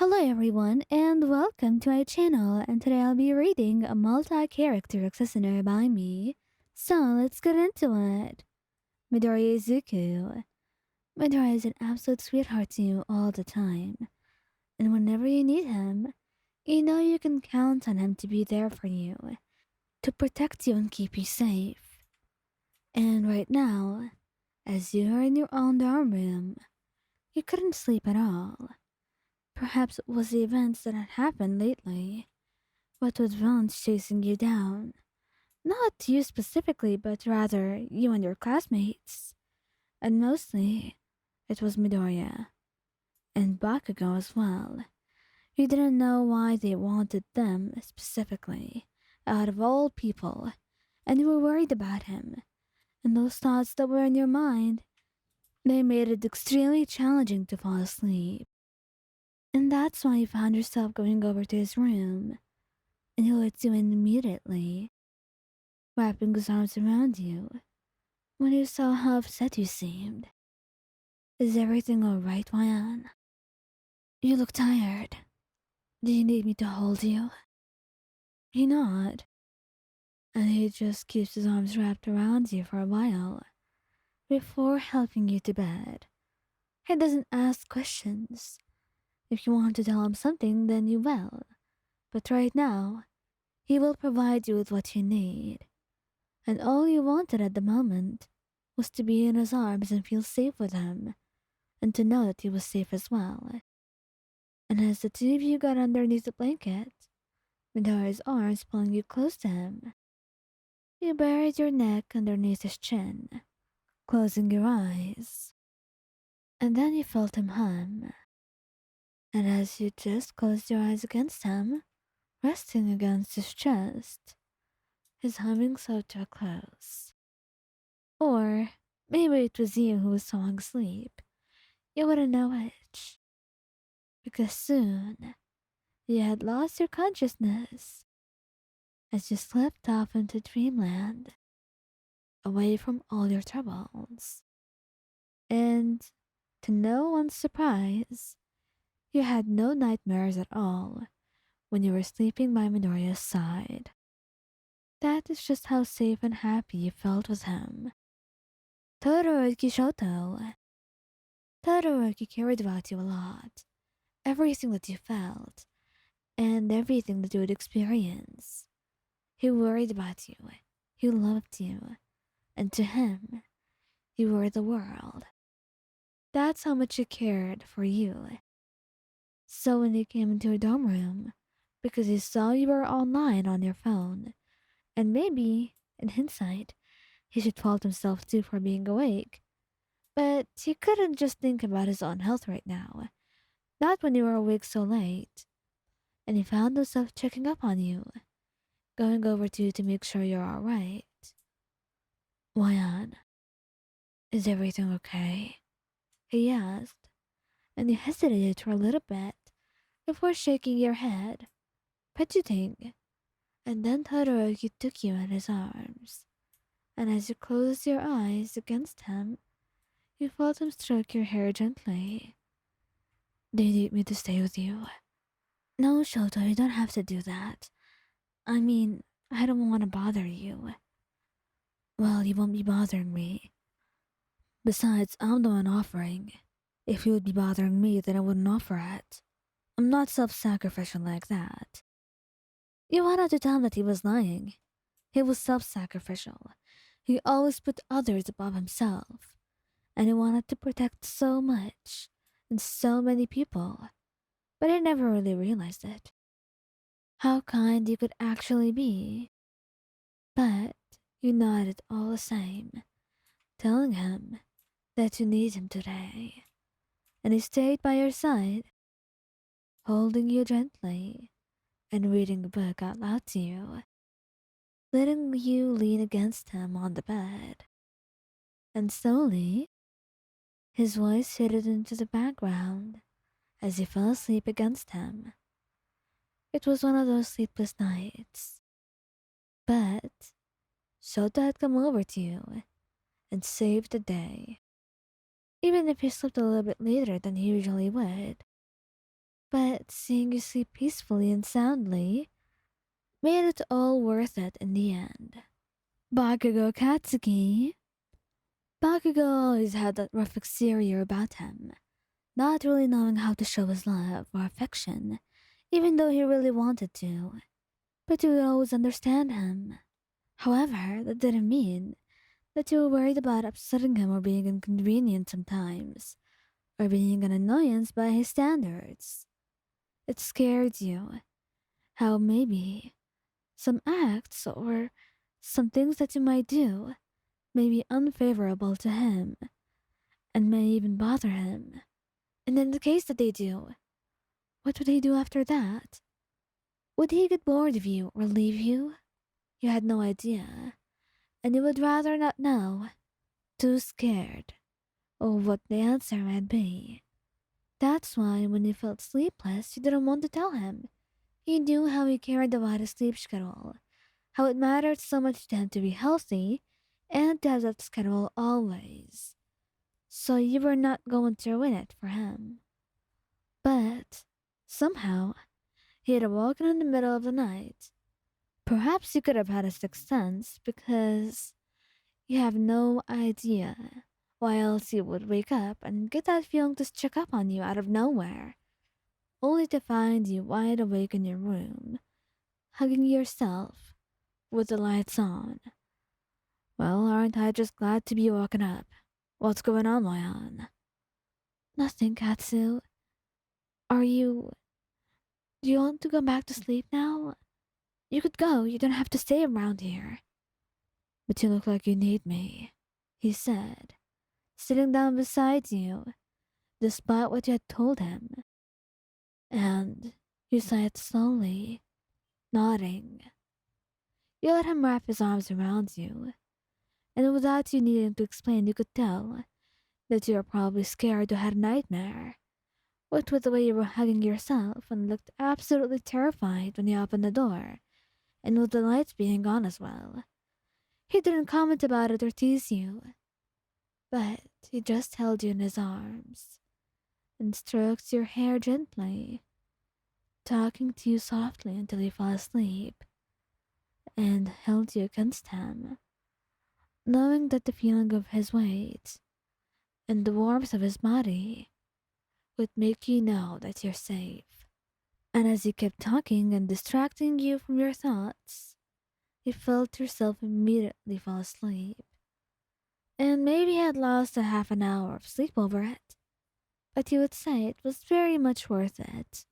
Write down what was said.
Hello everyone and welcome to my channel, and today I'll be reading a multi-character accessory by me. So let's get into it. Midoriya Izuku. Midoriya is an absolute sweetheart to you all the time. And whenever you need him, you know you can count on him to be there for you, to protect you and keep you safe. And right now, as you are in your own dorm room, you couldn't sleep at all. Perhaps it was the events that had happened lately. What was once chasing you down? Not you specifically, but rather you and your classmates. And mostly, it was Midoriya. And Bakugou as well. You didn't know why they wanted them specifically, out of all people, and you were worried about him. And those thoughts that were in your mind, they made it extremely challenging to fall asleep. And that's why you found yourself going over to his room, and he lets you in immediately, wrapping his arms around you when you saw how upset you seemed. Is everything alright, Ryan? You look tired. Do you need me to hold you? He nodded, and he just keeps his arms wrapped around you for a while before helping you to bed. He doesn't ask questions. If you want to tell him something, then you will. But right now, he will provide you with what you need. And all you wanted at the moment was to be in his arms and feel safe with him, and to know that he was safe as well. And as the two of you got underneath the blanket, Midoriya's arms pulling you close to him, you buried your neck underneath his chin, closing your eyes. And then you felt him hum. And as you just closed your eyes against him, resting against his chest, his humming slowed to a close. Or maybe it was you who was falling asleep. You wouldn't know which. Because soon, you had lost your consciousness as you slipped off into dreamland, away from all your troubles. And, to no one's surprise, you had no nightmares at all when you were sleeping by Midoriya's side. That is just how safe and happy you felt with him. Todoroki Shoto. Todoroki cared about you a lot. Everything that you felt, and everything that you would experience. He worried about you. He loved you. And to him, you were the world. That's how much he cared for you. So when he came into your dorm room, because he saw you were online on your phone, and maybe, in hindsight, he should fault himself too for being awake. But he couldn't just think about his own health right now. Not when you were awake so late. And he found himself checking up on you, going over to you to make sure you're alright. Wayan, is everything okay? He asked, and you hesitated for a little bit before shaking your head, fidgeting, and then Todoroki took you in his arms, and as you closed your eyes against him, you felt him stroke your hair gently. Do you need me to stay with you? No, Shoto, you don't have to do that. I mean, I don't want to bother you. Well, you won't be bothering me. Besides, I'm the one offering. If you would be bothering me, then I wouldn't offer it. I'm not self-sacrificial like that. You wanted to tell him that he was lying. He was self-sacrificial. He always put others above himself. And he wanted to protect so much, and so many people. But he never really realized it. How kind you could actually be. But you nodded all the same, telling him that you need him today. And he stayed by your side, holding you gently and reading a book out loud to you, letting you lean against him on the bed. And slowly, his voice faded into the background as you fell asleep against him. It was one of those sleepless nights. But Shota had come over to you and saved the day. Even if you slept a little bit later than you usually would. But seeing you sleep peacefully and soundly made it all worth it in the end. Bakugou Katsuki. Bakugou always had that rough exterior about him, not really knowing how to show his love or affection, even though he really wanted to. But you would always understand him. However, that didn't mean that you were worried about upsetting him or being inconvenient sometimes, or being an annoyance by his standards. It scared you how maybe some acts or some things that you might do may be unfavorable to him and may even bother him. And in the case that they do, what would he do after that? Would he get bored of you or leave you? You had no idea, and you would rather not know, too scared of what the answer might be. That's why when you felt sleepless, you didn't want to tell him. You knew how he cared about his sleep schedule, how it mattered so much to him to be healthy and to have that schedule always. So you were not going to ruin it for him. But somehow, he had awoken in the middle of the night. Perhaps you could have had a sixth sense because you have no idea why else he would wake up and get that feeling to check up on you out of nowhere, only to find you wide awake in your room, hugging yourself with the lights on. Well, aren't I just glad to be woken up? What's going on, Moyan? Nothing, Katsu. Are you... Do you want to go back to sleep now? You could go, you don't have to stay around here. But you look like you need me, he said, sitting down beside you, despite what you had told him. And you sighed slowly, nodding. You let him wrap his arms around you, and without you needing to explain, you could tell that you were probably scared or had a nightmare. What with the way you were hugging yourself and looked absolutely terrified when you opened the door, and with the lights being on as well. He didn't comment about it or tease you, but he just held you in his arms and stroked your hair gently, talking to you softly until you fell asleep, and held you against him, knowing that the feeling of his weight and the warmth of his body would make you know that you're safe. And as he kept talking and distracting you from your thoughts, you felt yourself immediately fall asleep. And maybe you had lost a half an hour of sleep over it, but you would say it was very much worth it.